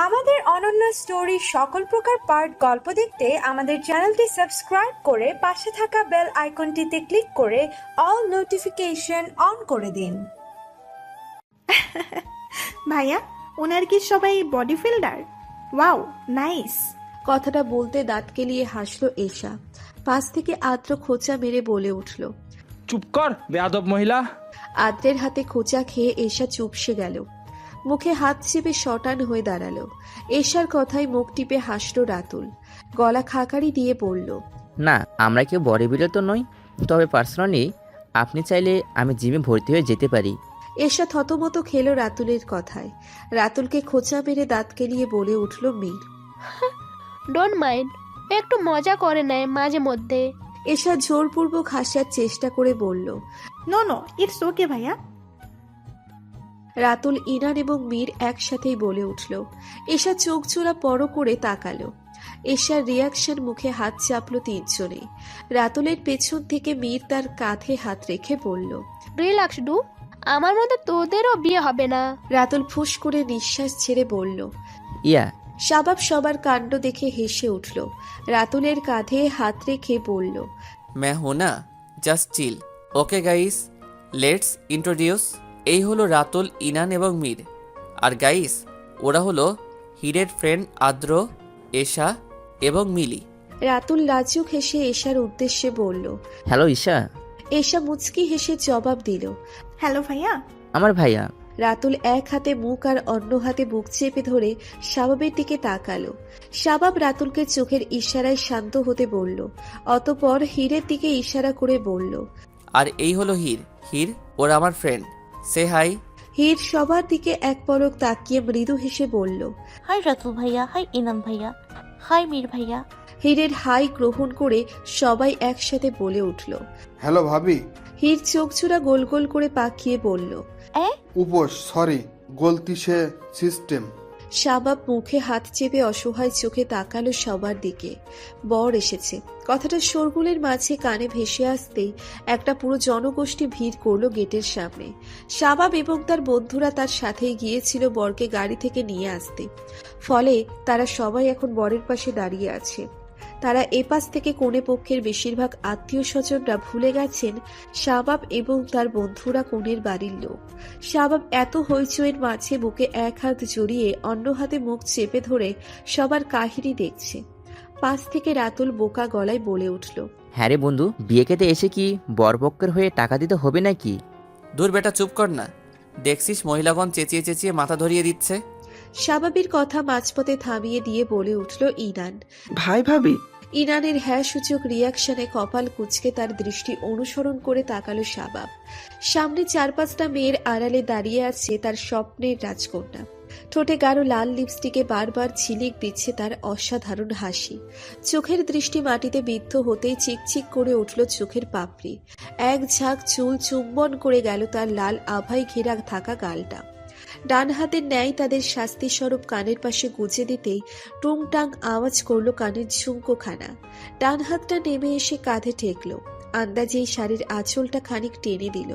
আমাদের অনন্য স্টোরি সকল প্রকার পার্ট গল্প দেখতে আমাদের চ্যানেলটি সাবস্ক্রাইব করে পাশে থাকা বেল আইকনটিতে ক্লিক করে অল নোটিফিকেশন অন করে দিন। ভাইয়া, ওনার কি সবাই বডি ফিল্ডার? Wow, nice. কথাটা বলতে দাঁত কেলিয়ে হাসলো এশা। পাশ থেকে আদ্র খোঁচা মেরে বলে উঠল, চুপ কর বেয়াদব মহিলা। আদ্রের হাতে খোঁচা খেয়ে এশা চুপসে গেল। মুখে হাত চেপে শটান হয়ে দাঁড়ালো। এশার কথায় মুখ টিপে হাসলো রাতুল। গলা খাকারি দিয়ে বলল, না, আমরা কেউ বডি বিল্ডার তো নই, তবে পার্সোনালি আপনি চাইলে আমি জিমে ভর্তি হয়ে যেতে পারি। এশা থতমত খেলো রাতুলের কথায়। রাতুলকে খোঁচা মেরে দাঁত কেলিয়ে বলে উঠল মীর। ডোন্ট মাইন্ড, একটু মজা করে নেয় মাঝে মধ্যে। এশা জোরপূর্বক হাসার চেষ্টা করে বলল, নো নো, ইটস ওকে ভাইয়া। রাতুল, ইনান এবং মীর একসাথেই বলে উঠল। এশা চোখ জোড়া বড় করে তাকালো। এশার রিয়াকশন মুখে হাত চাপলো তিনজনে। রাতুলের পেছন থেকে মীর তার কাঁধে হাত রেখে বলল, রিল্যাক্স ডু, আমার মধ্যে তোদেরও বিয়ে হবে না। রাতুল ফুস করে নিঃশ্বাস ছেড়ে বলল। ইয়া, শাবাব সবার কাণ্ড দেখে হেসে উঠল। রাতুলের কাঁধে হাত রেখে বলল, मैं हूं ना, just chill. Okay guys, let's introduce. এই হলো রাতুল, ইনান এবং মীর। আর গাইস, ওরা হলো হিরের ফ্রেন্ড আদ্র, এশা এবং মিলি। রাতুল লাজুক হেসে এশার উদ্দেশ্যে বলল। হ্যালো ঈশা। এশা মুচকি হেসে জবাব দিল, হ্যালো ভাইয়া। আমার ভাইয়া। রাতুল এক হাতে মুখ আর অন্য হাতে বুক চেপে ধরে শাবাবের দিকে তাকালো। শাবাব রাতুলকে চোখের ইশারায় শান্ত হতে বলল। অতঃপর হীরের দিকে ইশারা করে বলল, আর এই হলো হির, ওরা আমার ফ্রেন্ড। সে হাই। হীর সবার দিকে এক পলক তাকিয়ে মৃদু হেসে বলল, হাই রাতুল ভাইয়া, হাই ইনাম ভাইয়া, হাই মীর ভাইয়া। হীরের হাই গ্রহণ করে সবাই একসাথে বলে উঠল। হ্যালো ভাবি। হীর চোখচূড়া গোল গোল করে পাকিয়ে বলল, উপোস, সরি, গলতি সে সিস্টেম। শাবাব মুখে হাত চেপে অসহায় চোখে তাকালো সবার দিকে। বর এসেছে কথাটা শোরগোলের মাঝে কানে ভেসে আসতেই একটা পুরো জনগোষ্ঠী ভিড় করলো গেটের সামনে। শাবাব এবং তার বন্ধুরা তার সাথেই গিয়েছিল বরকে গাড়ি থেকে নিয়ে আসতে। ফলে তারা সবাই এখন বরের পাশে দাঁড়িয়ে আছে। তারা এপাশ থেকে কনে পক্ষের বেশিরভাগ আত্মীয় স্বজনরা ভুলে গেছেন শাবাব এবং তার বন্ধুরা কনের বাড়ির লোক। শাবাব এত হইচইয়ের মাঝে বুকে এক হাত জড়িয়ে অন্য হাতে মুখ চেপে ধরে সবার কাহিনী দেখছে। পাশ থেকে রাতুল বোকা গলায় বলে উঠল, হ্যাঁ রে বন্ধু, বিয়ে খেতে এসে কি বরপক্ষের হয়ে টাকা দিতে হবে নাকি? দূর বেটা, চুপ কর না। দেখছিস মহিলাগণ চেঁচিয়ে চেঁচিয়ে মাথা ধরিয়ে দিচ্ছে। শাবাবের কথা মাঝপথে থামিয়ে দিয়ে বলে উঠল ইনান। ভাই ভাবি। ইনানের হ্যাঁ সূচক রিয়াকশনে কপাল কুঁচকে তার দৃষ্টি অনুসরণ করে তাকালো শাবাব। সামনে 4-5টা মেয়ের আড়ালে দাঁড়িয়ে আছে তার স্বপ্নের রাজকন্যা। ঠোঁটে গাঢ় লাল লিপস্টিকে বারবার ঝিলিক দিচ্ছে তার অসাধারণ হাসি। চোখের দৃষ্টি মাটিতে বিদ্ধ হতেই চিকচিক করে উঠল চোখের পাপড়ি। এক ঝাঁক চুল চুম্বন করে গেল তার লাল আভায় ঘেরা থাকা গালটা। ডান হাতের ন্যায় তাদের শাস্তি স্বরূপ কানের পাশে গুজে দিতেই টুংটাং আওয়াজ করলো কানের ঝুমকোখানা। ডান হাতটা নেমে এসে কাঁধে ঠেকলো। আন্দাজেই শাড়ির আঁচলটা খানিক টেনে দিল।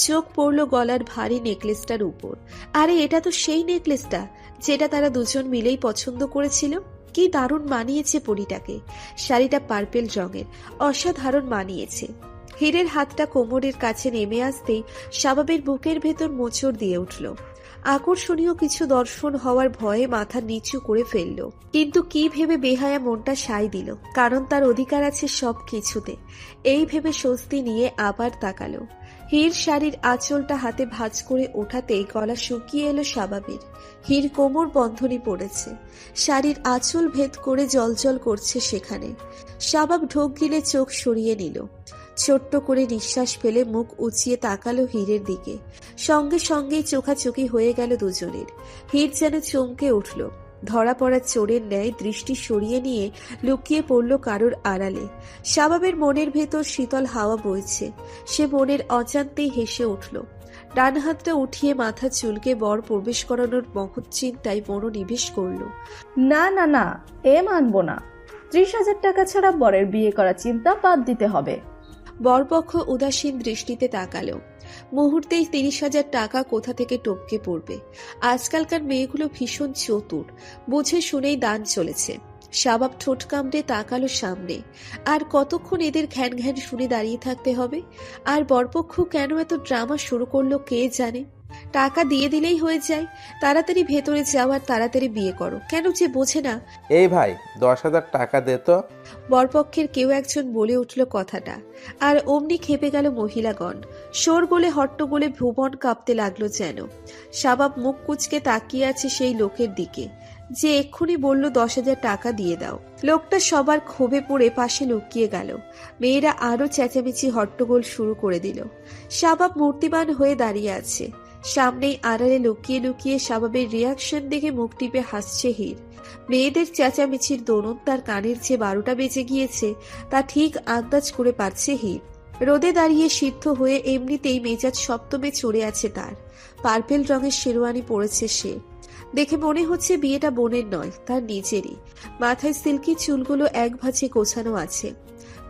চোখ পড়ল গলার ভারী নেকলেসটার উপর। আরে এটা তো সেই নেকলেসটা যেটা তারা দুজন মিলেই পছন্দ করেছিল। কি দারুণ মানিয়েছে পরিটাকে। শাড়িটা পার্পেল রঙের, অসাধারণ মানিয়েছে। হীরের হাতটা কোমরের কাছে নেমে আসতেই শাবাবের বুকের ভেতর মোচড় দিয়ে উঠল। আকর্ষণীয় কিছু দর্শন হওয়ার ভয়ে মাথা নিচু করে ফেলল। কিন্তু কি ভেবে বেহায়া মনটা সায় দিল, কারণ তার অধিকার আছে সব কিছুতে। এই ভেবে স্বস্তি নিয়ে আবার তাকালো। হীর শাড়ির আঁচলটা হাতে ভাঁজ করে ওঠাতেই গলা শুকিয়ে এলো শাবাবের। হীর কোমর বন্ধনী পড়েছে, শাড়ির আঁচল ভেদ করে জলজল করছে সেখানে। শাবাব ঢোক গিলে চোখ সরিয়ে নিল। ছোট্ট করে নিঃশ্বাস ফেলে মুখ উঁচিয়ে তাকালো হীরের দিকে। সঙ্গে সঙ্গেই চোখাচোখি হয়ে গেল দুজনের। হীর যেন চমকে উঠল। ধরা পড়া চোরের ন্যায় দৃষ্টি সরিয়ে নিয়ে লুকিয়ে পড়ল কারোর আড়ালে। শাবাবের মনের ভেতর শীতল হাওয়া বইছে। সে মনের অজান্তেই হেসে উঠল। ডান হাতটা উঠিয়ে মাথা চুলকে বর প্রবেশ করানোর মহৎ চিন্তায় মনোনিবেশ করল। না না না, এ মানব না। 30,000 টাকা ছাড়া বরের বিয়ে করার চিন্তা বাদ দিতে হবে। বরপক্ষ উদাসীন দৃষ্টিতে তাকালো। মুহূর্তেই 30,000 টাকা কোথা থেকে টপকে পড়বে। আজকালকার মেয়েগুলো ভীষণ চতুর, বুঝে শুনেই দান চলেছে। শাবাব ঠোঁট কামড়ে তাকালো সামনে। আর কতক্ষণ এদের ঘ্যান ঘ্যান শুনে দাঁড়িয়ে থাকতে হবে? আর বরপক্ষ কেন এত ড্রামা শুরু করলো কে জানে। টাকা দিয়ে দিলেই হয়ে যায়, তাড়াতাড়ি ভেতরে যাও আর তাড়াতাড়ি বিয়ে করো, কেন যে বোঝে না। এই ভাই 10,000 টাকা দে তো। বরপক্ষের কেউ একজন বলে উঠল কথাটা, আর অমনি খেপে গেল মহিলাগণ। শোরগোলে হট্টগোলে ভুবন কাঁপতে লাগলো যেন। শাবাব মুখ কুঁচকে তাকিয়ে আছে সেই লোকের দিকে যে এক্ষুনি বলল 10,000 টাকা দিয়ে দাও। লোকটা সবার ক্ষোভে পড়ে পাশে লুকিয়ে গেল। মেয়েরা আরো চেঁচামেচি হট্টগোল শুরু করে দিল। শাবাব মূর্তিমান হয়ে দাঁড়িয়ে আছে। সামনেই আড়ালে লুকিয়ে লুকিয়ে শাবাবের রিয়াকশন দেখে মুখ টিপে হাসছে হীর। মেয়েদের চেঁচামেচির দরুন তার কানের যে 12টা বেজে গিয়েছে তা ঠিক আন্দাজ করে পারছে হীর। রোদে দাঁড়িয়ে সিদ্ধ হয়ে এমনিতেই মেজাজ সপ্তমে চড়ে আছে তার। পার্পেল রঙের শেরওয়ানি পরেছে সে। দেখে মনে হচ্ছে বিয়েটা বোনের নয়, তার নিজেরই। মাথায় সিল্কি চুলগুলো এক ভাঁজে গোছানো আছে।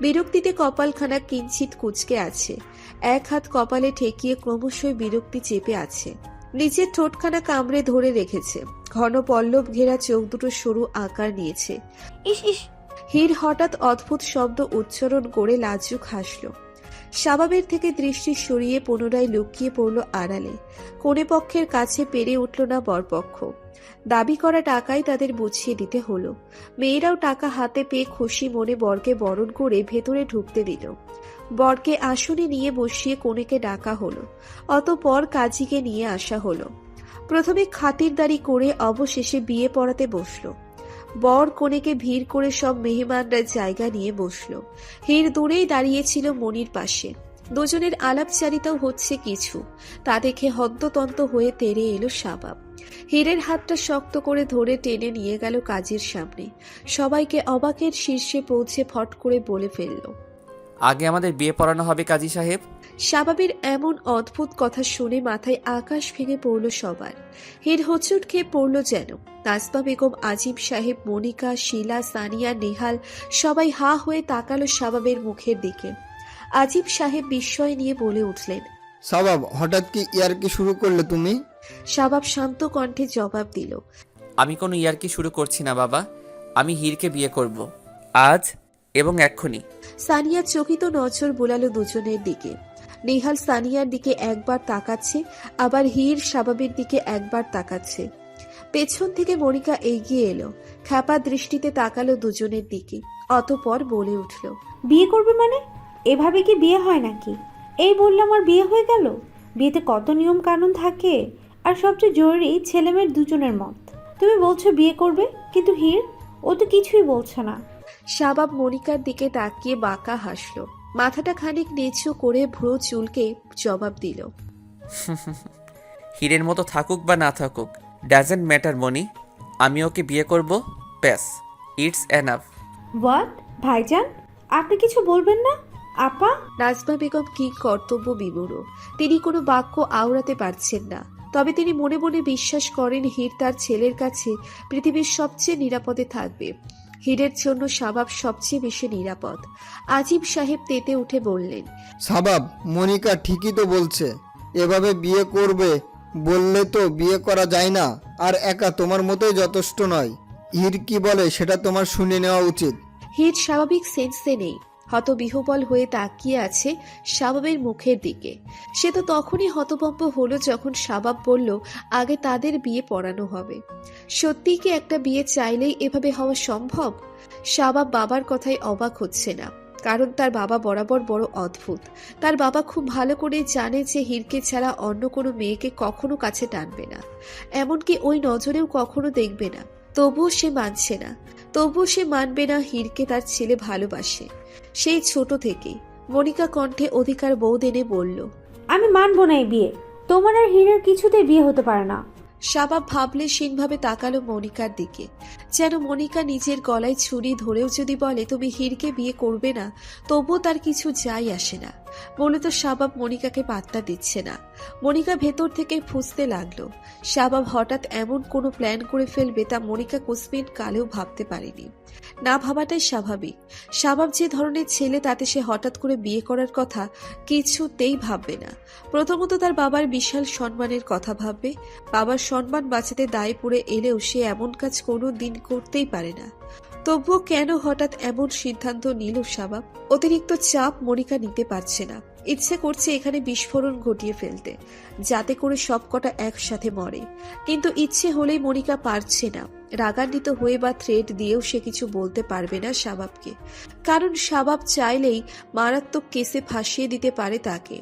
বিরক্তিতে কপালখানা কিঞ্চিত কুঁচকে আছে। এক হাত কপালে ঠেকিয়ে ক্রমশই বিরক্তি চেপে আছে। নিচের ঠোঁটখানা কামড়ে ধরে রেখেছে। ঘন পল্লব ঘেরা চোখ দুটো সরু আকার নিয়েছে। ইস ইস, হীর হঠাৎ অদ্ভুত শব্দ উচ্চারণ করে লাজুক হাসল। শাবাবের থেকে দৃষ্টি সরিয়ে পুনরায় লুকিয়ে পড়ল আড়ালে। কোনে পক্ষের কাছে পেরে উঠল না বরপক্ষ। দাবি করা টাকাই তাদের বুঝিয়ে দিতে হলো। মেয়েরাও টাকা হাতে পেয়ে খুশি মনে বরকে বরণ করে ভেতরে ঢুকতে দিল। বরকে আসনে নিয়ে বসিয়ে কনেকে ডাকা হলো। অতঃপর কাজীকে নিয়ে আসা হলো। প্রথমে খাতিরদারি করে অবশেষে বিয়ে পড়াতে বসলো। বর কনেকে ভিড় করে সব মেহমানরা জায়গা নিয়ে বসলো। হীর দূরেই দাঁড়িয়েছিল মনির পাশে। দুজনের আলাপচারিতাও হচ্ছে কিছু, তা দেখে হন্ততন্ত হয়ে তেড়ে এলো শাবাব। হীরের হাতটা শক্ত করে ধরে টেনে নিয়ে গেল কাজীর সামনে। সবাইকে অবাকের শীর্ষে পৌঁছে ফট করে বলে ফেলল, আগে আমাদের বিয়ে পড়ানো হবে কাজী সাহেব। শাবাবের এমন অদ্ভুত কথা শুনে মাথায় আকাশ ভেঙে পড়ল সবার। হীর হোঁচট খেয়ে পড়ল যেন। নাজমা বেগম, আজিম সাহেব, মনিকা, শিলা, সানিয়া, নেহাল সবাই হা হয়ে তাকালো শাবাবের মুখের দিকে। আজিম সাহেব বিস্ময় নিয়ে বলে উঠলেন, শাবাব, হঠাৎ কি ইয়ার্কি শুরু করলে তুমি? শাবাব শান্ত কণ্ঠে জবাব দিল, আমি কোনো ইয়ার্কি শুরু করছি না বাবা, আমি হীরকে বিয়ে করব আজ এবং এক্ষুনি। সানিয়া চকিত নজর বোলালো দুজনের দিকে। নেহাল সানিয়ার দিকে একবার তাকাচ্ছে, আবার হীর শাবাবের দিকে একবার তাকাচ্ছে। পেছন থেকে মনিকা এগিয়ে এলো, খ্যাপা দৃষ্টিতে তাকালো দুজনের দিকে। অতঃপর বলে উঠল, বিয়ে করবে মানে? এভাবে কি বিয়ে হয় নাকি? এই বললাম আর বিয়ে হয়ে গেল? বিয়েতে কত নিয়ম কানুন থাকে, আর সবচেয়ে জরুরি ছেলেমেয়ের দুজনের মত। তুমি বলছো বিয়ে করবে, কিন্তু হীর ও তো কিছুই বলছে না। শাবাব মনিকার দিকে তাকিয়ে বাঁকা হাসল। মাথাটা খানিক নিচু করে ভ্রু চুলকে জবাব দিল, হীরের মতো থাকুক বা না থাকুক, ডাজেন্ট ম্যাটার মনি, আমি ওকে বিয়ে করব, ব্যাস, ইটস এনাফ। হোয়াট ভাইজান, আপনি কিছু বলবেন না? আপা? নাজমা বেগম কি কর্তব্য বিমূঢ়। তিনি কোনো বাক্য আওড়াতে পারছেন না। তবে তিনি মনে মনে বিশ্বাস করেন হীর তার ছেলের কাছে পৃথিবীর সবচেয়ে নিরাপদে থাকবে। হীরের জন্য শাবাব সবচেয়ে বেশি নিরাপদ। আজিম সাহেব তেতে উঠে বললেন, শাবাব, মনিকা ঠিকই তো বলছে। এভাবে বিয়ে করবে বললে তো বিয়ে করা যায় না, আর একা তোমার মতোই যথেষ্ট নয়। হীর কি বলে সেটা তোমার শুনে নেওয়া উচিত। হীর স্বাভাবিক সেন্সে নেই, হতবিহ্বল হয়ে তাকিয়ে আছে শাবাবের মুখের দিকে। সে তো তখনই হতভম্ব হলো যখন শাবাব বলল আগে তাদের বিয়ে পড়ানো হবে। সত্যিই কি একটা বিয়ে চাইলেই এভাবে হওয়া সম্ভব? শাবাব বাবার কথায় অবাক হচ্ছে না, কারণ তার বাবা বরাবর বড় অদ্ভুত। তার বাবা খুব ভালো করে জানে যে হীরকে ছাড়া অন্য কোনো মেয়েকে কখনো কাছে টানবে না, এমনকি ওই নজরেও কখনো দেখবে না। তবুও সে মানছে না, তবুও সে মানবে না হীরকে তার ছেলে ভালোবাসে সেই ছোট থেকেই। মনিকা কণ্ঠে অধিকার বোধ এনে বলল, আমি মানবো না এই বিয়ে। তোমার আর হীরের কিছুতেই বিয়ে হতে পারে না। শাবাব ভাবলেশীনভাবে তাকালো মনিকার দিকে। যেন মনিকা নিজের গলায় ছুরি ধরেও যদি বলে তুমি হীরকে বিয়ে করবে না, তবুও তার কিছু যাই আসে না। মূলত শাবাব মনিকাকে পাত্তা দিচ্ছে না। মনিকা ভেতর থেকে ফুঁসতে লাগলো। শাবাব হঠাৎ এমন কোনো প্ল্যান করে ফেলবে তা মনিকা কোসমিন কালেও ভাবতে পারেনি। না ভাবাটাই স্বাভাবিক। শাবাব যে ধরনের ছেলে তাতে সে হঠাৎ করে বিয়ে করার কথা কিছুতেই ভাববে না। প্রথমত তার বাবার বিশাল সম্মানের কথা ভাববে। বাবার সম্মান বাঁচাতে দায় পড়ে এলেও সে এমন কাজ কোনো দিন করতেই পারে না। তবুও কেন হঠাৎ এমন সিদ্ধান্ত নিল শাবাব? অতিরিক্ত চাপ মনিকা নিতে পারছে না। ইচ্ছে করছে এখানে বিস্ফোরণ ঘটিয়ে ফেলতে, যাতে করে সবকটা একসাথে মরে। কিন্তু ইচ্ছে হলেই মনিকা পারছে না। রাগান্বিত হয়ে বা থ্রেট দিয়েও সে কিছু বলতে পারবে না শাবাবকে, কারণ শাবাব চাইলেই মারাত্মক কেসে ফাঁসিয়ে দিতে পারে তাকে।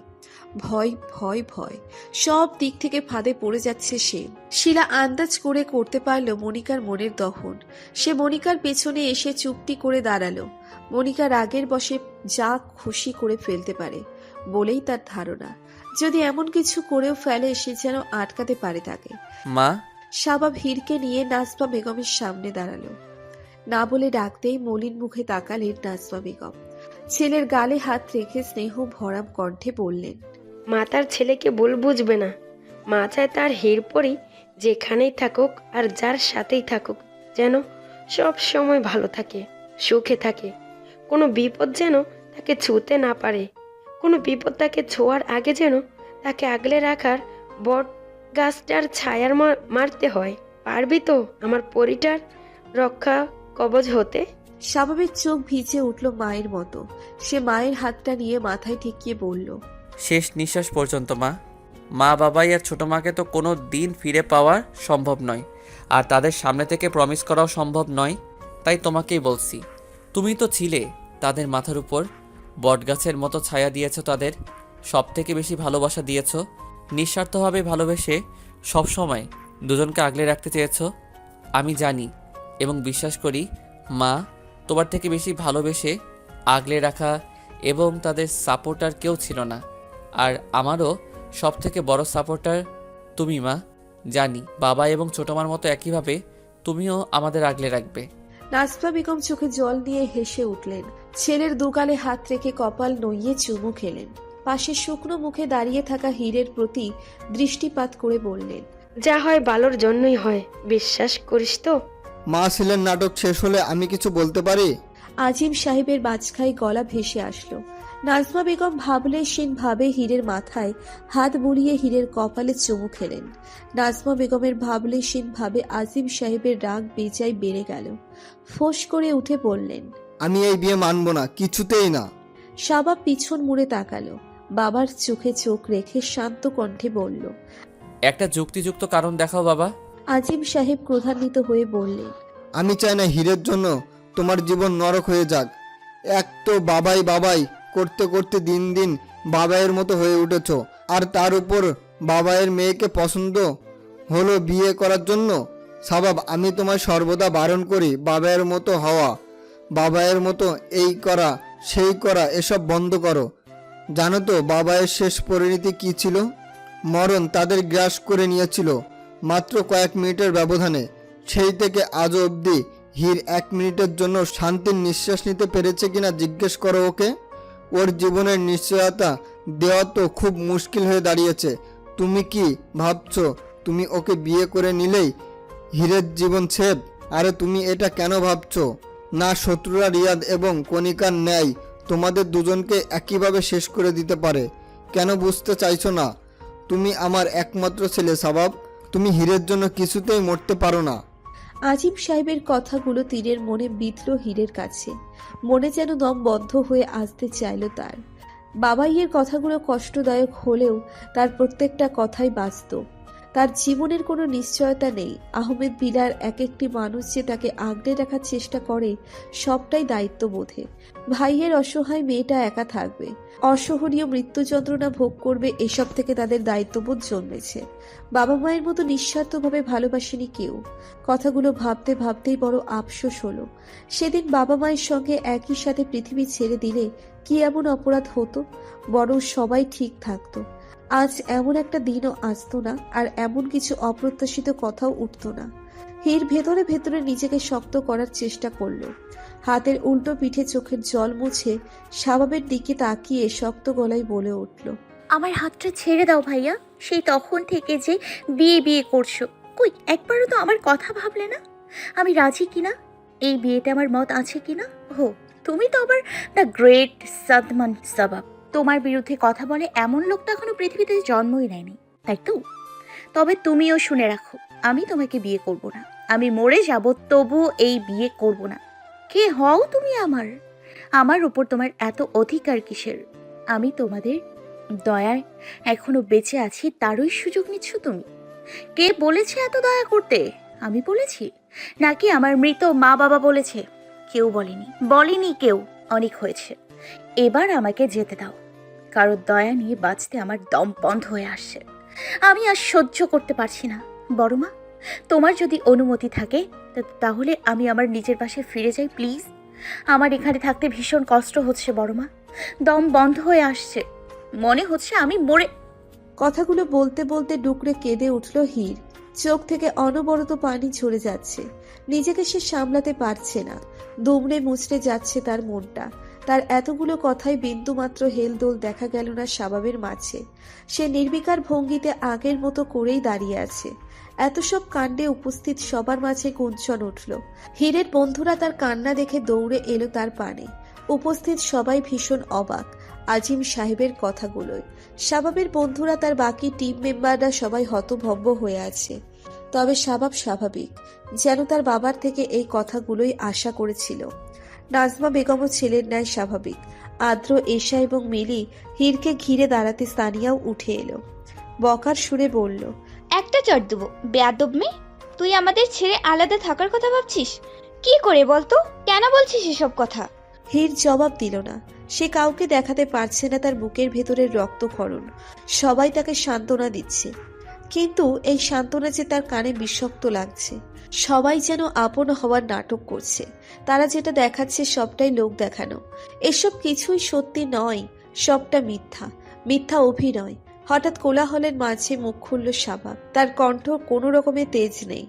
ভয় ভয় ভয়, সব দিক থেকে ফাঁদে পড়ে যাচ্ছে সে। শিলা আন্দাজ করে করতে পারল মনিকার মনের দহন। সে মনিকার পেছনে এসে চুপটি করে দাঁড়ালো। মনিকা রাগের বশে যা খুশি করে ফেলতে পারে বলেই তার ধারণা। যদি এমন কিছু করেও ফেলে সে যেন আটকাতে পারে তাকে। মা, শাবাব হীরকে নিয়ে নাজমা বেগমের সামনে দাঁড়ালো। না বলে ডাকতেই মলিন মুখে তাকালেন নাজমা বেগম। ছেলের গালে হাত রেখে স্নেহ ভরাম কণ্ঠে বললেন, মা তার ছেলেকে ভুল বুঝবে না। মা চায় তার হীরপরি যেখানেই থাকুক আর যার সাথেই থাকুক যেন সব সময় ভালো থাকে, সুখে থাকে। কোনো বিপদ যেন তাকে ছুঁতে না পারে। কোনো বিপদ তাকে ছোঁয়ার আগে যেন তাকে আগলে রাখার বট গাছটার ছায়ার মারতে হয়। পারবি তো আমার পরিটার রক্ষা কবচ হতে? স্বাভাবিক চোখ ভিজে উঠল মায়ের মতো। সে মায়ের হাতটা নিয়ে মাথায় ঠেকিয়ে বলল, শেষ নিঃশ্বাস পর্যন্ত মা। মা বাবাই আর ছোটো মাকে তো কোনো দিন ফিরে পাওয়া সম্ভব নয়, আর তাদের সামনে থেকে প্রমিস করাও সম্ভব নয়। তাই তোমাকেই বলছি, তুমি তো ছিলে তাদের মাথার উপর, বটগাছের মতো ছায়া দিয়েছ, তাদের সব থেকে বেশি ভালোবাসা দিয়েছ, নিঃস্বার্থভাবে ভালোবেসে সবসময় দুজনকে আগলে রাখতে চেয়েছ। আমি জানি এবং বিশ্বাস করি মা, তোমার থেকে বেশি ভালোবেসে আগলে রাখা এবং তাদের সাপোর্টার কেউ ছিল না। আর আমারও সব থেকে বড় সাপোর্টার তুমি মা। জানি বাবা এবং ছোটো মার মতো একইভাবে তুমিও আমাদের আগলে রাখবে। নাজমা বেগম চোখে জল নিয়ে হেসে উঠলেন। ছেলের দুগালে হাত রেখে কপাল নইয়ে চুমু খেলেন। পাশে শুকনো মুখে দাঁড়িয়ে থাকা হীরের প্রতি দৃষ্টিপাত করে বললেন, যা হয় ভালোর জন্যই হয়, বিশ্বাস করিস তো? মা ছিলেন নাটক শেষ হলে আমি কিছু বলতে পারি? আজিম সাহেবের বাজখাই গলা ভেসে আসলো। নাজমা বেগম ভাবলেশীন ভাবে হীরের মাথায় হাত বুলিয়ে হীরের কপালে চুমু খেলেন। নাজমা বেগমের ভাবলেশীন ভাবে আজিম সাহেবের রাগ বেজায় বেড়ে গেল। ফোঁস করে উঠে বললেন, আমি এই বিয়ে মানব না, কিছুতেই না। শাবাব পিছন মুড়ে তাকালো। বাবার চোখে চোখ রেখে শান্ত কণ্ঠে বলল, একটা যুক্তিযুক্ত কারণ দেখাও বাবা। আজিম সাহেব ক্রোধান্বিত হয়ে বললেন, আমি চাই না হীরের জন্য তোমার জীবন নরক হয়ে যাক। এক তো বাবাই বাবাই করতে করতে দিন দিন বাবাইয়ের মতো হয়ে উঠেছ, আর তার উপর বাবাইয়ের মেয়েকে পছন্দ হলো বিয়ে করার জন্য। শাবাব, আমি তোমায় সর্বদা বারণ করি বাবাইয়ের মতো হওয়া, বাবাইয়ের মতো এই করা সেই করা, এসব বন্ধ করো। জানো তো বাবাইয়ের শেষ পরিণতি কী ছিল? মরণ তাদের গ্রাস করে নিয়েছিল মাত্র কয়েক মিনিটের ব্যবধানে। সেই থেকে আজও অবধি হীর 1 মিনিটের জন্য শান্তির নিঃশ্বাস নিতে পেরেছে কিনা জিজ্ঞেস করো ওকে। ওর জীবনের নিশ্চয়তা দেওয়া তো খুব মুশকিল হয়ে দাঁড়িয়েছে। তুমি কি ভাবছো তুমি ওকে বিয়ে করে নিলেই হীরের জীবন সেভ? আরে তুমি এটা কেন ভাবছো? না, শত্রুরা রিয়াদ এবং কণিকার ন্যায় তোমাদের দুজনকে একইভাবে শেষ করে দিতে পারে। কেন বুঝতে চাইছো না? তুমি আমার একমাত্র ছেলে শাবাব, তুমি হীরের জন্য কিছুতেই মরতে পারো না। আজিম সাহেবের কথাগুলো তীরের মনে বিঁধল হীরের কাছে। মনে যেন দম বন্ধ হয়ে আসতে চাইল তার। বাবাইয়ের কথাগুলো কষ্টদায়ক হলেও তার প্রত্যেকটা কথাই বাস্তব। তার জীবনের কোনো নিশ্চয়তা নেই। আহমেদ বিলার এক একটি মানুষ যে তাকে আগলে রাখার চেষ্টা করে সবটাই দায়িত্ববোধে। ভাইয়ের অসহায় মেয়েটা একা থাকবে, অসহনীয় মৃত্যু যন্ত্রণা ভোগ করবে, এসব থেকে তাদের দায়িত্ববোধ জন্মেছে। বাবা মায়ের মতো নিঃস্বার্থভাবে ভালোবাসেনি কেউ। কথাগুলো ভাবতে ভাবতেই বড় আফসোস হলো। সেদিন বাবা মায়ের সঙ্গে একই সাথে পৃথিবী ছেড়ে দিলে কি এমন অপরাধ হতো? বরং সবাই ঠিক থাকতো। আজ এমন একটা দিনও আসতো না, আর এমন কিছু অপ্রত্যাশিত কথাও উঠতো না। হীর ভেতরে ভেতরে নিজেকে শক্ত করার চেষ্টা করলো। হাতের উল্টো পিঠে চোখের জল মুছে স্বভাবের দিকে তাকিয়ে শক্ত গলায় বলে উঠল, আমার হাতটা ছেড়ে দাও ভাইয়া। সেই তখন থেকে যে বিয়ে বিয়ে করছো, কই একবারও তো আমার কথা ভাবলে না আমি রাজি কিনা, এই বিয়েতে আমার মত আছে কিনা। হো, তুমি তো আবার দ্য গ্রেট সাদমান সাবাব। তোমার বিরুদ্ধে কথা বলে এমন লোক তো এখনো পৃথিবীতে জন্মই নেয়নি, তাই তো? তবে তুমিও শুনে রাখো, আমি তোমাকে বিয়ে করব না। আমি মরে যাব তবুও এই বিয়ে করব না। কে হও তুমি আমার? আমার উপর তোমার এত অধিকার কিসের? আমি তোমাদের দয়ায় এখনো বেঁচে আছি, তারই সুযোগ নিচ্ছ তুমি। কে বলেছে এত দয়া করতে? আমি বলেছি নাকি আমার মৃত মা বাবা বলেছে? কেউ বলেনি কেউ। অনেক হয়েছে, এবার আমাকে যেতে দাও। কারো দয়া নিয়ে বাঁচতে আমার দম বন্ধ হয়ে আসছে। আমি আর সহ্য করতে পারছি না। বড় মা, তোমার যদি অনুমতি থাকে তাহলে আমি আমার নিজের বাসায় ফিরে যাই প্লিজ। আমার এখানে থাকতে ভীষণ কষ্ট হচ্ছে বড় মা, দম বন্ধ হয়ে আসছে, মনে হচ্ছে আমি মরে। কথাগুলো বলতে বলতে ডুকরে কেঁদে উঠল হীর। চোখ থেকে অনবরত পানি ঝরে যাচ্ছে। নিজেকে সে সামলাতে পারছে না। দুমড়ে মুচড়ে যাচ্ছে তার মনটা। তার এতগুলো কথায় বিন্দুমাত্র হেলদোল দেখা গেল না স্বভাবের মাঝে। সে নির্বিকার ভঙ্গিতে আগের মতো করেই দাঁড়িয়ে আছে। এত সব কাণ্ডে উপস্থিত সবার মাঝে গুঞ্জন উঠল। হীরের বন্ধুরা তার কান্না দেখে দৌড়ে এলো তার পানে। উপস্থিত সবাই ভীষণ অবাক আজিম সাহেবের কথাগুলোয়। শাবাবের বন্ধুরা, তার বাকি টিম মেম্বাররা সবাই হতভম্ব হয়ে আছে। তবে শাবাব স্বাভাবিক, যেন তার বাবার থেকে এই কথাগুলোই আশা করেছিল। নাজমা বেগমও ছেলের ন্যায় স্বাভাবিক। আদ্র, এশা এবং মিলি হীরকে ঘিরে দাঁড়াতে সানিয়াও উঠে এলো। বকার সুরে বলল, একটা চট দেবো বেয়াদব মেয়ে। তুই আমাদের ছেড়ে আলাদা থাকার কথা ভাবছিস? কি করে বলতো, কেন বলছিস এসব কথা? হীর জবাব দিল না। সে কাউকে দেখাতে পারছে না তার বুকের ভেতরের রক্তক্ষরণ। সবাই তাকে সান্ত্বনা দিচ্ছে, কিন্তু এই সান্ত্বনা যে তার কানে বিষাক্ত লাগছে। সবাই যেন আপন হওয়ার নাটক করছে। তারা যেটা দেখাচ্ছে সবটাই লোক দেখানো। এসব কিছুই সত্যি নয়, সবটা মিথ্যা, মিথ্যা অভিনয়। হঠাৎ কোলাহলের মাঝে মুখ খুলল শাবাব। তার কণ্ঠ কোনো রকমের তেজ নেই,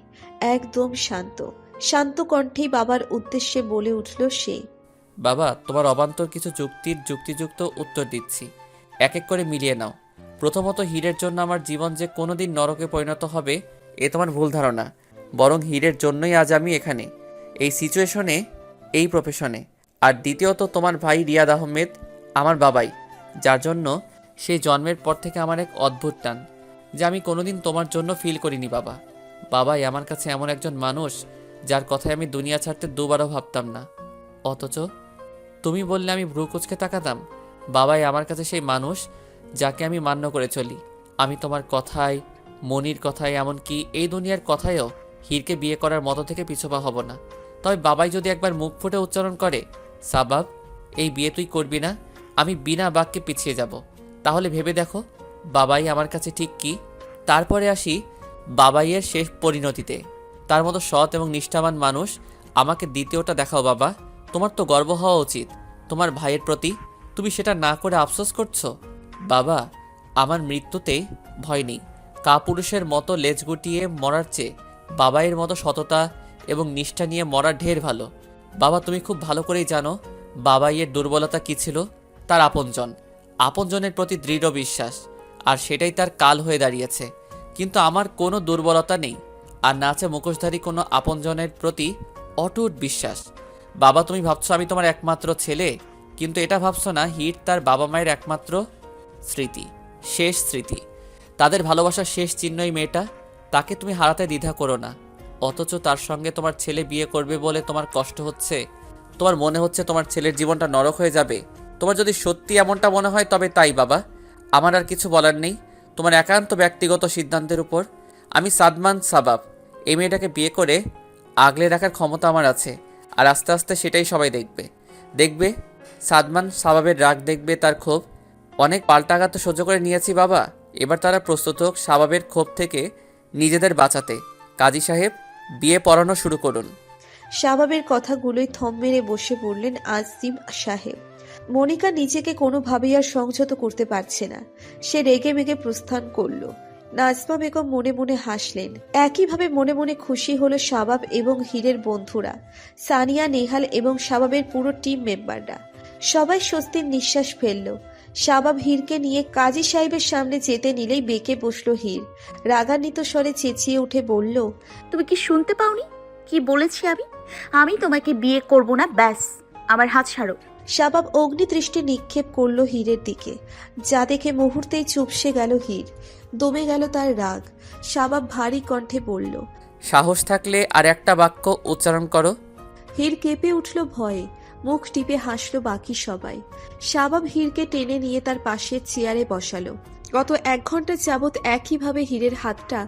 একদম শান্ত। শান্ত কণ্ঠেই বাবার উদ্দেশ্যে বলে উঠল সে, বাবা, তোমার অবান্তর কিছু যুক্তির যুক্তিযুক্ত উত্তর দিচ্ছি, এক এক করে মিলিয়ে নাও। প্রথমত, হীরের জন্য আমার জীবন যে কোনোদিন নরকে পরিণত হবে এ তোমার ভুল ধারণা। বরং হীরের জন্যই আজ আমি এখানে, এই সিচুয়েশনে, এই প্রফেশনে। আর দ্বিতীয়ত, তোমার ভাই রিয়াদ আহমেদ আমার বাবাই, যার জন্য সেই জন্মের পর থেকে আমার এক অদ্ভুত টান, যা আমি কোনোদিন তোমার জন্য ফিল করিনি বাবা। বাবাই আমার কাছে এমন একজন মানুষ যার কথায় আমি দুনিয়া ছাড়তে দুবারও ভাবতাম না, অথচ তুমি বললে আমি ভ্রু কুঁচকে তাকাতাম। বাবাই আমার কাছে সেই মানুষ যাকে আমি মান্য করে চলি। আমি তোমার কথায়, মনির কথায়, এমনকি এই দুনিয়ার কথায়ও হীরকে বিয়ে করার মতো থেকে পিছপা হব না। তবে বাবাই যদি একবার মুখ ফুটে উচ্চারণ করে, সাবাব এই বিয়ে তুই করবি না, আমি বিনা বাক্যে পিছিয়ে যাব, তাহলে ভেবে দেখো বাবাই আমার কাছে ঠিক কি। তারপরে আসি বাবাইয়ের শেষ পরিণতিতে। তার মতো সৎ এবং নিষ্ঠাবান মানুষ আমাকে দ্বিতীয়টা দেখাও বাবা। তোমার তো গর্ব হওয়া উচিত তোমার ভাইয়ের প্রতি, তুমি সেটা না করে আফসোস করছো। বাবা, আমার মৃত্যুতে ভয় নেই। কাপুরুষের মতো লেজ গুটিয়ে মরার চেয়ে বাবাইয়ের মতো সততা এবং নিষ্ঠা নিয়ে মরা ঢের ভালো। বাবা, তুমি খুব ভালো করেই জানো বাবাইয়ের দুর্বলতা কী ছিল। তার আপনজনের প্রতি দৃঢ় বিশ্বাস, আর সেটাই তার কাল হয়ে দাঁড়িয়েছে। কিন্তু আমার কোনো দুর্বলতা নেই, আর না আছে মুখোশধারী কোনো আপনজনের প্রতি অটুট বিশ্বাস। বাবা, তুমি ভাবছো আমি তোমার একমাত্র ছেলে, কিন্তু এটা ভাবছো না হীর তার বাবা মায়ের একমাত্র স্মৃতি, শেষ স্মৃতি। তাদের ভালোবাসার শেষ চিহ্নই মেয়েটা, তাকে তুমি হারাতে দ্বিধা করো না। অথচ তার সঙ্গে তোমার ছেলে বিয়ে করবে বলে তোমার কষ্ট হচ্ছে, তোমার মনে হচ্ছে তোমার ছেলের জীবনটা নরক হয়ে যাবে। তোমার যদি সত্যি এমনটা মনে হয় তবে তাই বাবা, আমার আর কিছু বলার নেই। তোমার একান্ত ব্যক্তিগত সিদ্ধান্তের উপর। আমি সাদমান সাবাব, এই মেয়েটাকে বিয়ে করে আগলে রাখার ক্ষমতা আমার আছে, আর আস্তে আস্তে সেটাই সবাই দেখবে সাদমান সাবাবের রাগ, দেখবে তার ক্ষোভ। অনেক পাল্টাঘাত তো সহ্য করে নিয়েছি বাবা, এবার তারা প্রস্তুত হোক সাবাবের ক্ষোভ থেকে নিজেদের বাঁচাতে। কাজী সাহেব, বিয়ে পড়ানো শুরু করুন। শাবাবের কথাগুলোই থম মেরে বসে পড়লেন আজিম সাহেব। মনিকা নিজেকে কোনোভাবেই আর সংযত করতে পারছে না। সে রেগে মেগে প্রস্থান করলো। নাজমা বেগম মনে মনে হাসলেন। একইভাবে মনে মনে খুশি হলো শাবাব এবং হীরের বন্ধুরা, সানিয়া, নেহাল এবং শাবাবের পুরো টিম মেম্বাররা। সবাই স্বস্তির নিঃশ্বাস ফেলল। শাবাব হীরকে নিয়ে কাজী সাহেবের সামনে যেতে নিলেই বেঁকে বসলো হীর। রাগান্বিত স্বরে চেঁচিয়ে উঠে বলল, তুমি কি শুনতে পাওনি কি বলেছি আমি? আমি তোমাকে বিয়ে করব না, ব্যাস। আমার হাত ছাড়ো। শাবাব অগ্নিদৃষ্টি নিক্ষেপ করলো হীরের দিকে, যা দেখে মুহূর্তেই চুপসে গেল হীর। দমে গেল তার রাগ। শাবাব ভারী কণ্ঠে বলল, সাহস থাকলে আর একটা বাক্য উচ্চারণ করো। হীর কেঁপে উঠল ভয়ে। মুখ টিপে হাসলো বাকি সবাই। শাবাব হীরকে টেনে নিয়ে তার পাশের চেয়ারে বসালো। গত 1 ঘন্টা যাবৎ একইভাবে হীরের হাতটা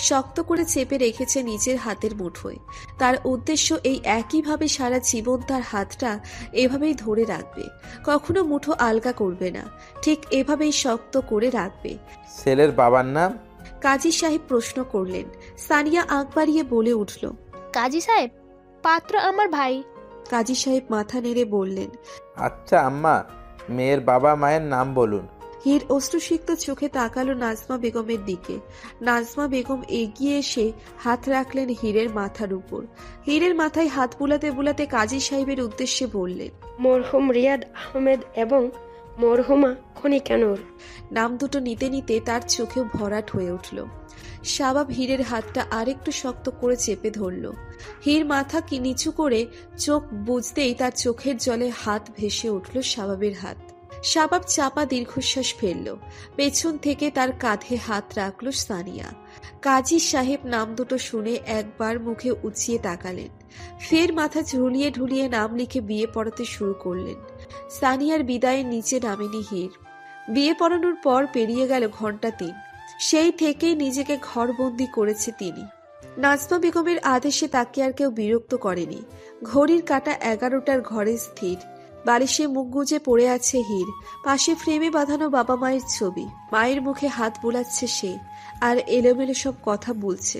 শক্ত করে চেপে রেখেছে নিজের হাতের মুঠোয়। তার উদ্দেশ্য এই একইভাবে সারা জীবন তার হাতটা এভাবেই ধরে রাখবে, কখনো মুঠো আলগা করবে না, ঠিক এভাবেই শক্ত করে রাখবে। ছেলের বাবার নাম? কাজী সাহেব প্রশ্ন করলেন। সানিয়া আগ বাড়িয়ে বলে উঠল, কাজী সাহেব, পাত্র আমার ভাই। কাজী সাহেব মাথা নেড়ে বললেন, আচ্ছা আম্মা, মেয়ের বাবা মায়ের নাম বলুন। হীর অশ্রুসিক্ত চোখে তাকালো নাজমা বেগমের দিকে। নাজমা বেগম এগিয়ে এসে হাত রাখলেন হীরের মাথার উপর। হীরের মাথায় হাত বুলাতে বুলাতে কাজী সাহেবের উদ্দেশ্যে বললেন, মরহুম রিয়াদ আহমেদ এবং মরহুমা খনিকা নূর। নাম দুটো নিতে নিতে তার চোখেও ভরাট হয়ে উঠল। শাবাব হীরের হাতটা আরেকটু শক্ত করে চেপে ধরল। হীর মাথা কি নিচু করে চোখ বুঝতেই তার চোখের জলে হাত ভেসে উঠল শাবাবের হাত। শাবাব চাপা দীর্ঘশ্বাস ফেলল। পেছন থেকে তার কাঁধে হাত রাখল সানিয়া। কাজী সাহেব নাম দুটো শুনে একবার মুখে উঁচিয়ে তাকালেন, ফের মাথা ঝুলিয়ে ঢুলিয়ে নাম লিখে বিয়ে পড়াতে শুরু করলেন। সানিয়ার বিদায়ে নিচে নামেনি হীর। বিয়ে পড়ানোর পর পেরিয়ে গেল ঘন্টা 3। সেই থেকেই নিজেকে ঘরবন্দি করেছে তিনি। নাজমা বেগমের আদেশে তাকে আর কেউ বিরক্ত করেনি। ঘড়ির কাঁটা 11টার ঘরে স্থির। বালিশে মুখ গুজে পড়ে আছে হীর। পাশে ফ্রেমে বাঁধানো বাবা মায়ের ছবি। মায়ের মুখে হাত বুলাচ্ছে সে, আর এলোমেলো সব কথা বলছে।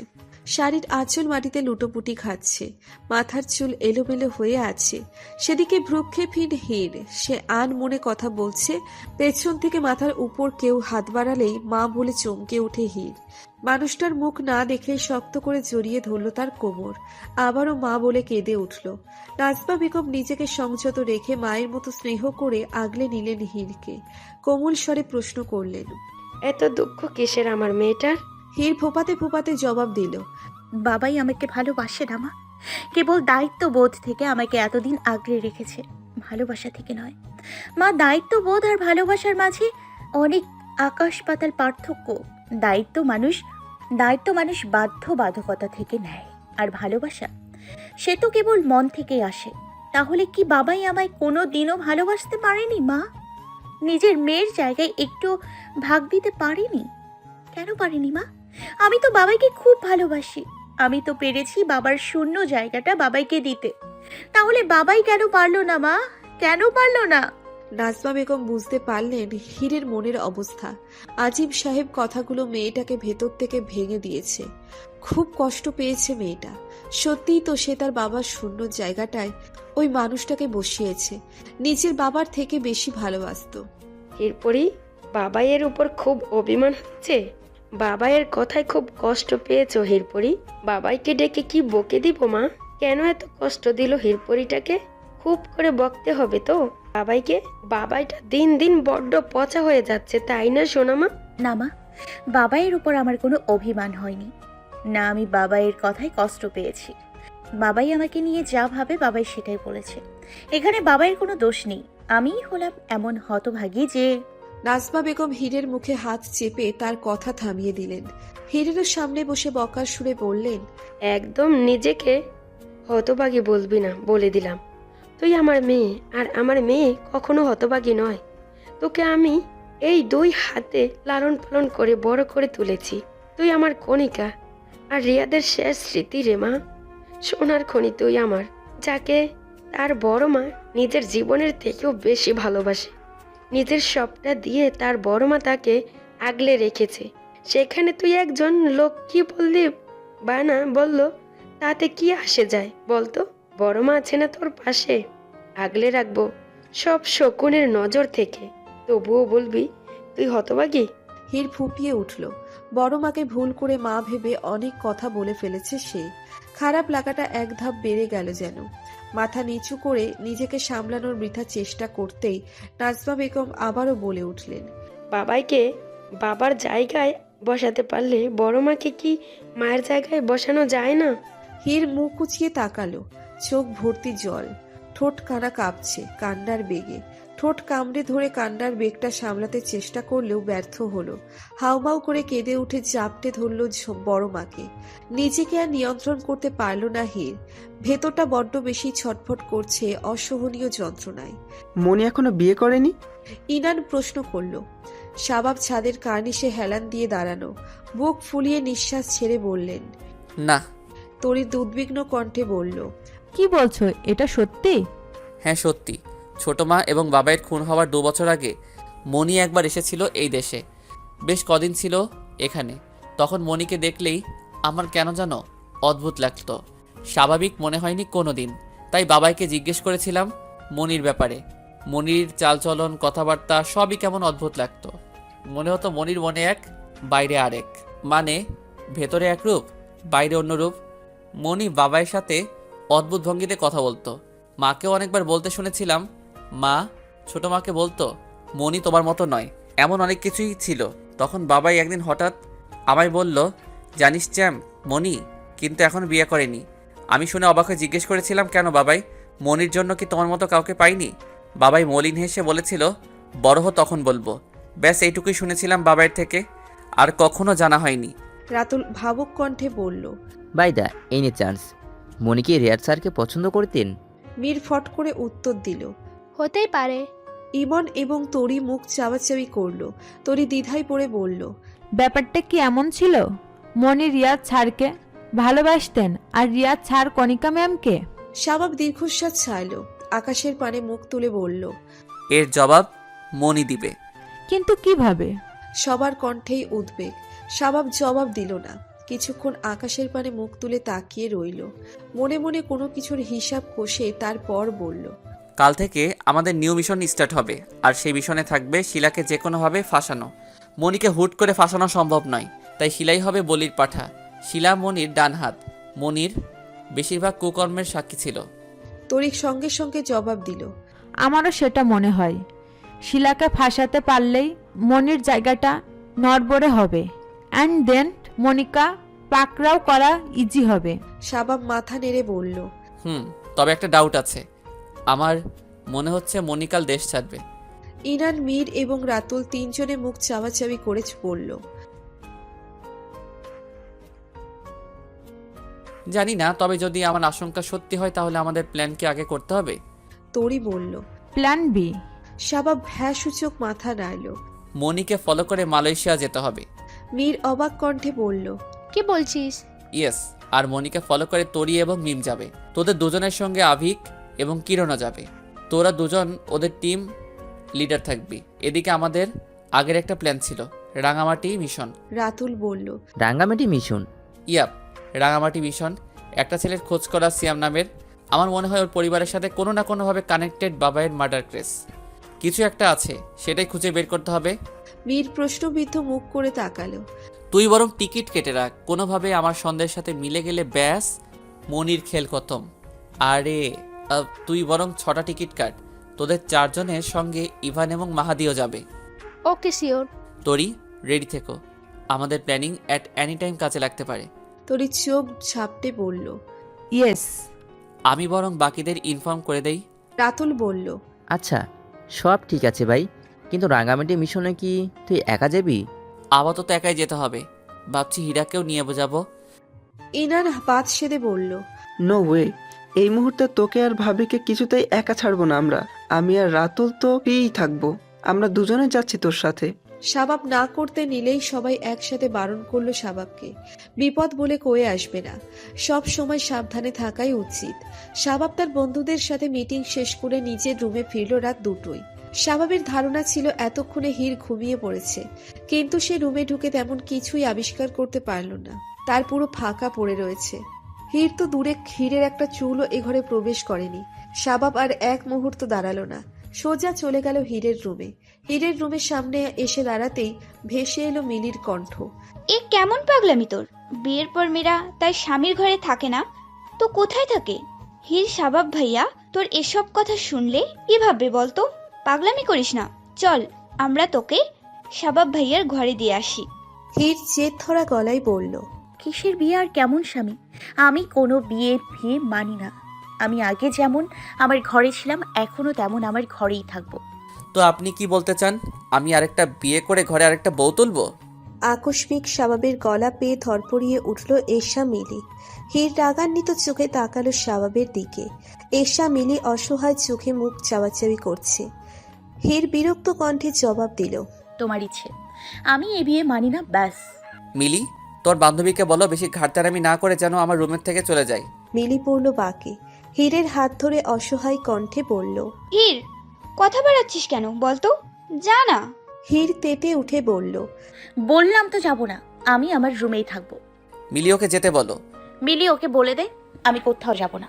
শাড়ির আঁচল মাটিতে লুটোপুটি খাচ্ছে। মাথার চুল এলোমেলো হয়ে আছে। সেদিকে ভ্রুক্ষেপহীন হীর। সে আন মনে কথা বলছে। পেছন থেকে মাথার উপর কেউ হাত বাড়ালেই মা বলে চমকে ওঠে হীর। মানুষটার মুখ না দেখে শক্ত করে জড়িয়ে ধরল তার কোমর। আবারও মা বলে কেঁদে উঠল। নাজমা বেগম নিজেকে সংযত রেখে মায়ের মতো স্নেহ করে আগলে নিলেন হীরকে। কোমল স্বরে প্রশ্ন করলেন, এত দুঃখ কিসের আমার মেয়েটার? হীর ফোপাতে ফোপাতে জবাব দিল, বাবাই আমাকে ভালোবাসে না মা, কেবল দায়িত্ববোধ থেকে আমাকে এতদিন আগলে রেখেছে, ভালোবাসা থেকে নয় মা। দায়িত্ববোধ আর ভালোবাসার মাঝে অনেক আকাশ পাতাল পার্থক্য। দায়িত্ব মানুষ বাধ্যবাধকতা থেকে নেয়, আর ভালোবাসা সে তো কেবল মন থেকেই আসে। তাহলে কি বাবাই আমায় কোনো দিনও ভালোবাসতে পারেনি মা? নিজের মেয়ের জায়গায় একটু ভাগ দিতে পারেনি? কেন পারেনি মা? আমি তো বাবাইকে খুব ভালোবাসি। আমি তো পেরেছি বাবার শূন্য জায়গাটা বাবাইকে দিতে। তাহলে বাবাই কেন পারলো না মা? কেন পারলো না? নাজমা বেগম বুঝতে পারলেন হীরের মনের অবস্থা। আজিব সাহেব কথাগুলো মেয়েটাকে ভেতর থেকে ভেঙে দিয়েছে। খুব কষ্ট পেয়েছে মেয়েটা। সত্যিই তো সে তার বাবার শূন্য জায়গাটায় ওই মানুষটাকে বসিয়েছে। নিজের বাবার থেকে বেশি ভালোবাসতো। এরপরই বাবাইয়ের উপর খুব অভিমান হচ্ছে। বাবাইয়ের কথায় খুব কষ্ট পেয়েছো হিরপরি? বাবাইকে ডেকে কি বকে দিব মা? কেন এত কষ্ট দিল হিরপরিটাকে? খুব করে বকতে হবে তো বাবাইকে। বাবাইটা দিন দিন বড্ড পচা হয়ে যাচ্ছে, তাই না সোনা মা? না মা, বাবাইয়ের উপর আমার কোনো অভিমান হয়নি। না, আমি বাবাইয়ের কথায় কষ্ট পেয়েছি। বাবাই আমাকে নিয়ে যা ভাবে বাবাই সেটাই বলেছে। এখানে বাবাইয়ের কোনো দোষ নেই। আমিই হলাম এমন হতভাগী যে... নাজমা বেগম হীরের মুখে হাত চেপে তার কথা থামিয়ে দিলেন। হীরেরও সামনে বসে বকার সুরে বললেন, একদম নিজেকে হতভাগী বলবি না, বলে দিলাম। তুই আমার মেয়ে, আর আমার মেয়ে কখনো হতভাগী নয়। তোকে আমি এই 2 হাতে লালন পালন করে বড় করে তুলেছি। তুই আমার কণিকা, আর রিয়াদের শেষ স্মৃতি রে মা। সোনার খনি তুই আমার, যাকে তার বড় মা নিজের জীবনের থেকেও বেশি ভালোবাসে। নিজের সবটা দিয়ে তার বড় মা তাকে আগলে রেখেছে। সেখানে তুই একজন লোক কি বললি বা না বললো, তাতে কি আসে যায় বলতো? বড় মা আছে না তোর পাশে, আগলে রাখবো সব শকুনের নজর থেকে, তবুও বলবি তুই হতভাগী? হীর ফুপিয়ে উঠল। বড় মাকে ভুল করে মা ভেবে অনেক কথা বলে ফেলেছে সে। খারাপ লাগাটা এক ধাপ বেড়ে গেল যেন। মাথা নিচু করে নিজেকে সামলানোর বৃথা চেষ্টা করতেই নাজমা বেগম আবারও বলে উঠলেন, বাবাইকে বাবার জায়গায় বসাতে পারলে বড় মাকে কি মায়ের জায়গায় বসানো যায় না? হীর মুখ কুচিয়ে তাকালো, চোখ ভর্তি জল, ঠোঁট কানা কাঁপছে কান্নার বেগে। ঠোঁট কামড়ে ধরে কান্নার বেগটা সামলাতে চেষ্টা করলেও ব্যর্থ হলো। হাউমাউ করে কেঁদে উঠে চাপটে ধরল বড় মাকে। নিজেকে আর নিয়ন্ত্রণ করতে পারল না হীর। ভেতরটা বড্ড বেশি ছটফট করছে অসহনীয় যন্ত্রণায়। মনি এখনো বিয়ে করেনি? ইনান প্রশ্ন করল। শাবাব ছাদের কার্নিশে হেলান দিয়ে দাঁড়ানো, বুক ফুলিয়ে নিঃশ্বাস ছেড়ে বললেন, না। তরিত উদ্বিগ্ন কণ্ঠে বলল, কি বলছো, এটা সত্যি? হ্যাঁ সত্যি। ছোট মা এবং বাবাইয়ের খুন হওয়ার 2 বছর আগে মনি একবার এসেছিল এই দেশে। বেশ কদিন ছিল এখানে। তখন মনিকে দেখলেই আমার কেন যেন অদ্ভুত লাগতো, স্বাভাবিক মনে হয়নি কোনো দিন। তাই বাবাইকে জিজ্ঞেস করেছিলাম মনির ব্যাপারে। মনির চালচলন, কথাবার্তা সবই কেমন অদ্ভুত লাগতো। মনে হতো মনির মনে এক, বাইরে আরেক, মানে ভেতরে এক রূপ, বাইরে অন্য রূপ। মনি বাবাইয়ের সাথে অদ্ভুত ভঙ্গিতে কথা বলতো। মাকেও অনেকবার বলতে শুনেছিলাম। মা ছোট মাকে বলতো, মনি তোমার মতো নয়। এমন অনেক কিছুই ছিল। তখন বাবাই একদিন হঠাৎ আমায় বলল, জানিস চ্যাম, মনি কিন্তু এখন বিয়ে করেনি। আমি শুনে অবাক হয়ে জিজ্ঞেস করেছিলাম, কেন বাবাই, মনির জন্য কি তোমার মতো কাউকে পাইনি? বাবাই মলিন হেসে বলেছিল, বড় হো তখন বলবো। ব্যাস এইটুকুই শুনেছিলাম বাবাইয়ের থেকে, আর কখনো জানা হয়নি। রাতুল ভাবুক কণ্ঠে বলল। বাই দা এনি চান্স মনি কি রিয়াদ স্যারকে পছন্দ করতেন? মীর ফট করে উত্তর দিল, হতেই পারে। ইমন এবং তরি মুখ চাওয়াচাবি করল। তরি দ্বিধায় পড়ে বলল, ব্যাপারটা কি এমন ছিল? মনি রিয়াদ স্যারকে ভালোবাসতেন আর রিয়াদ স্যার কণিকা ম্যামকে? শাবাব দীর্ঘশ্বাস ছাড়ল, আকাশের পানে মুখ তুলে বলল, এর জবাব মনি দিবে। কিন্তু কিভাবে? সবার কণ্ঠেই উদ্বেগ। শাবাব জবাব দিল না। কিছুক্ষণ আকাশের পানে মুখ তুলে তাকিয়ে রইল, মনে মনে কোনো কিছুর হিসাব কষে। তারপর বলল, কাল থেকে আমাদের নিউ মিশন স্টার্ট হবে, আর সেই মিশনে থাকবে শিলাকে যে কোনোভাবে ফাঁসানো। মনিকে হুট করে ফাঁসানো সম্ভব নয়, তাই শিলাই হবে বলির পাঠা। শিলা মনির ডান হাত, মনির বেশিরভাগ কুকর্মের সাক্ষী ছিল। তরিক সঙ্গে সঙ্গে জবাব দিল, আমারও সেটা মনে হয়। শিলাকে ফাঁসাতে পারলেই মনির জায়গাটা নড়বড়ে হবে, অ্যান্ড দেন মনিকা পাকড়াও করা ইজি হবে। শাবাব মাথা নেড়ে বলল, তবে একটা ডাউট আছে। আমার মনে হচ্ছে মনিকাল দেশ ছাড়বে। ইনান, মীর এবং রাতুল তিনজনে মুখ চাওয়াচাবি করে বলল, জানি না, তবে যদি আমার আশঙ্কা সত্যি হয় তাহলে আমাদের প্ল্যান কি আগে করতে হবে? তরি বলল, প্ল্যান বি। শাবাব হ্যাঁ সূচক মাথা নাড়ল। মনিকে ফলো করে মালয়েশিয়া যেতে হবে। মীর অবাক কণ্ঠে বলল, কি বলছিস? ইয়েস, আর মনিকে ফলো করে তরি এবং মিম যাবে। তোদের দুজনের সঙ্গে আভিক এবং কিরণও যাবে। তোরা দুজন ওদের টিম লিডার থাকবি। এদিকে আমাদের আগের একটা প্ল্যান ছিল, রাঙামাটি মিশন। রাতুল বলল, Rangamati mission? Yup, Rangamati mission. একটা ছেলের খোঁজ করা সিয়াম নামের। আমার মনে হয় ওর পরিবারের সাথে কোনো না কোনোভাবে কানেক্টেড বাবাইয়ের মার্ডার কেস। কিছু একটা আছে, সেটাই খুঁজে বের করতে হবে। মীর প্রশ্নবিদ্ধ মুখ করে তাকালো। তুই বরং টিকিট কেটে রাখ, কোনোভাবে আমার সন্দেহের সাথে মিলে গেলে ব্যাস মনির খেল খতম। আরে তুই বরং 6টা টিকিট কাট। তোদের 4 জনের সঙ্গে ইভান এবং মাহাদিও যাবে। Okay sure. তরি রেডি থেকো, আমাদের প্ল্যানিং অ্যাট এনি টাইম কাজে লাগতে পারে। তরি চোখ ঝাপটে বলল, ইয়েস। আমি বরং বাকিদের ইনফর্ম করে দেই। রাতুল বলল, আচ্ছা সব ঠিক আছে ভাই, কিন্তু রাঙ্গামাটি মিশনে কি তুই একা যাবি? আপাতত একাই যেতে হবে, ভাবছি হীরাকেও নিয়ে বোঝাবো। ইনান বাদ সেদে বলল, নো ওয়ে, এই মুহূর্তে তোকে আর ভাবিকে কিছুতেই একা ছাড়বো না আমরা। আমি আর রাতুল তো পেয়েই থাকবো, আমরা দুজনে যাচ্ছি তোর সাথে। শাবাব না করতে নিলেই সবাই একসাথে বারণ করলো শাবাবকে। বিপদ বলে কয়ে আসবে না, সব সময় সাবধানে থাকাই উচিত। শাবাব তার বন্ধুদের সাথে মিটিং শেষ করে নিজের রুমে ফিরল রাত 2টোয়। শাবাবের ধারণা ছিল এতক্ষণে হীর ঘুমিয়ে পড়েছে, কিন্তু সে রুমে ঢুকে তেমন কিছুই আবিষ্কার করতে পারল না। তার পুরো ফাঁকা পড়ে রয়েছে। হীর তো দূরে, হীরের একটা চুলও এ ঘরে প্রবেশ করেনি। শাবাব আর এক মুহূর্ত দাঁড়ালো না। সোজা চলে গেল হীরের রুমে। হীরের রুমের সামনে এসে দাঁড়াতেই ভেসে এলো মিলির কণ্ঠ। এ কেমন পাগলামি তোর? বিয়ের পর মেয়েরা তার স্বামীর ঘরে থাকে না তো কোথায় থাকে? হির শাবাব ভাইয়া তোর এসব কথা শুনলে কি ভাববে বলতো? পাগলামি করিস না, চল আমরা তোকে শাবাব ভাইয়ার ঘরে দিয়ে আসি। হীর জেদ ধরা গলায় বলল, কিসের বিয়ে আর কেমন স্বামী? আমি কোনো বিয়ে মানি না। আমি আগে যেমন আমার ঘরে ছিলাম এখনো তেমন আমার ঘরেই থাকবো। তো আপনি কি বলতে চান? আমি আরেকটা বিয়ে করে ঘরে আরেকটা বউ তুলবো? আকস্মিক শাবাবের গলা পেয়ে ধরপড়িয়ে উঠল এশা মিলি। হীর রাগান্বিত চোখে তাকালো শাবাবের দিকে। এশা মিলি অসহায় চোখে মুখ চাওয়াচাওয়ি করছে। হীর বিরক্ত কণ্ঠে জবাব দিল, তোমার ইচ্ছে, আমি এ বিয়ে মানি না, ব্যাস। মিলি, তোর বান্ধবীকে বলো বেশি ঘাটতারামি না করে যেন আমার রুমের থেকে চলে যায়। মিলি পড়ল বাঁকে। হীরের হাত ধরে অসহায় কণ্ঠে বলল, হির কথা বাড়াচ্ছিস কেন বলতো? যা না। হীর তেতে উঠে বলল, বললাম তো যাব না, আমি আমার রুমেই থাকবো। মিলি ওকে যেতে বলো। মিলি ওকে বলে দে আমি কোথাও যাব না।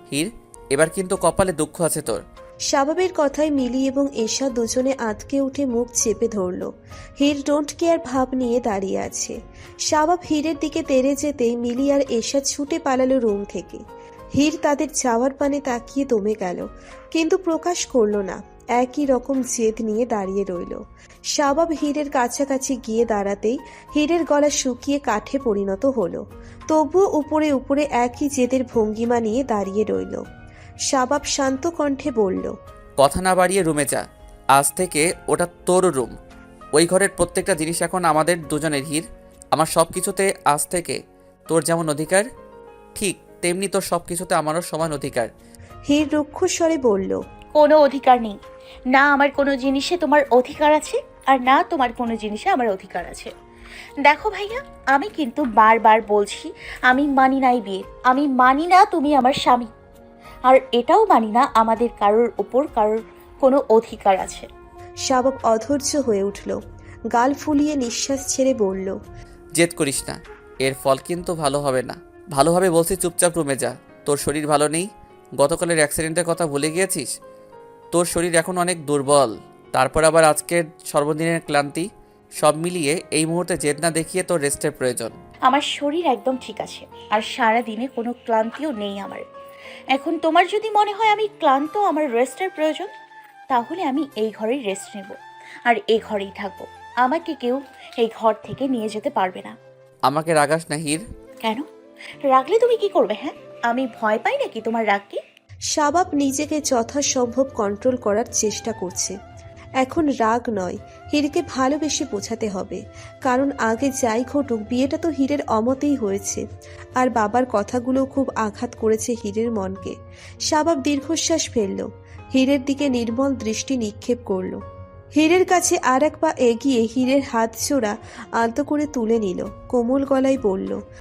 হির, এবার কিন্তু কপালে দুঃখ আছে তোর। শাবাবের কথায় মিলি এবং এশা দুজনে আঁতকে উঠে মুখ চেপে ধরল। হীর ডোন্ট কেয়ার ভাব নিয়ে দাঁড়িয়ে আছে। শাবাব হীরের দিকে তেড়ে যেতেই মিলি আর এশা ছুটে পালালো রুম থেকে। হীর তাদের যাওয়ার পানে তাকিয়ে দমে গেল, কিন্তু প্রকাশ করল না। একই রকম জেদ নিয়ে দাঁড়িয়ে রইল। শাবাব হীরের কাছাকাছি গিয়ে দাঁড়াতেই হীরের গলা শুকিয়ে কাঠে পরিণত হলো। তবুও উপরে উপরে একই জেদের ভঙ্গিমা নিয়ে দাঁড়িয়ে রইল। শাবাব শান্ত কণ্ঠে বলল, কথা না বাড়িয়ে রুমে যা। আজ থেকে ওটা তোর রুম। ওই ঘরের প্রত্যেকটা জিনিস এখন আমাদের দুজনের। হির, আমার সব কিছুতে আজ থেকে তোর যেমন অধিকার, ঠিক তেমনি তোর সব কিছুতে আমারও সমান অধিকার। হীর রুক্ষ স্বরে বলল, কোনো অধিকার নেই। না আমার কোনো জিনিসে তোমার অধিকার আছে, আর না তোমার কোনো জিনিসে আমার অধিকার আছে। দেখো ভাইয়া, আমি কিন্তু বারবার বলছি আমি মানি না এই বিয়ে। আমি মানি না তুমি আমার স্বামী, আর এটাও মানি না আমাদের কারোর ওপর কারোর কোনো অধিকার আছে। শাবাব অধৈর্য হয়ে উঠল। গাল ফুলিয়ে নিঃশ্বাস ছেড়ে বলল, জেদ করিস না, এর ফল কিন্তু ভালো হবে না। ভালোভাবে বলছি, চুপচাপ রুমে যা। তোর শরীর ভালো নেই, গতকালের অ্যাক্সিডেন্টের কথা ভুলে গিয়েছিস? তোর শরীর এখন অনেক দুর্বল, তারপর আবার আজকের সর্বদিনের ক্লান্তি, সব মিলিয়ে এই মুহূর্তে জেদ না দেখিয়ে তোর রেস্টের প্রয়োজন। আমার শরীর একদম ঠিক আছে, আর সারা দিনে কোনো ক্লান্তিও নেই আমার। এখন তোমার যদি মনে হয় আমি ক্লান্ত, আমার রেস্টের প্রয়োজন, তাহলে আমি এই ঘরেই রেস্ট নেব আর এই ঘরেই থাকবো। আমাকে কেউ এই ঘর থেকে নিয়ে যেতে পারবে না। আমাকে রাগাস না হির। কেন? রাগলে তুমি কি করবে? হ্যাঁ, আমি ভয় পাই নাকি তোমার রাগকে? শাবাব নিজেকে যথাসম্ভব কন্ট্রোল করার চেষ্টা করছে। এখন রাগ নয়, হীরকে ভালোবেসে বোঝাতে হবে। কারণ আগে যাই ঘটুক, বিয়েটা তো হীরের অমতেই হয়েছে। আর বাবার কথাগুলো খুব আঘাত করেছে হীরের মনকে। শাবাব দীর্ঘশ্বাস ফেলল, হীরের দিকে নির্মল দৃষ্টি নিক্ষেপ করল। হীরের কাছে আর এক পা এগিয়ে হীরের হাত জোড়া আলতো করে তুলে নিল, কোমল গলায় বলল,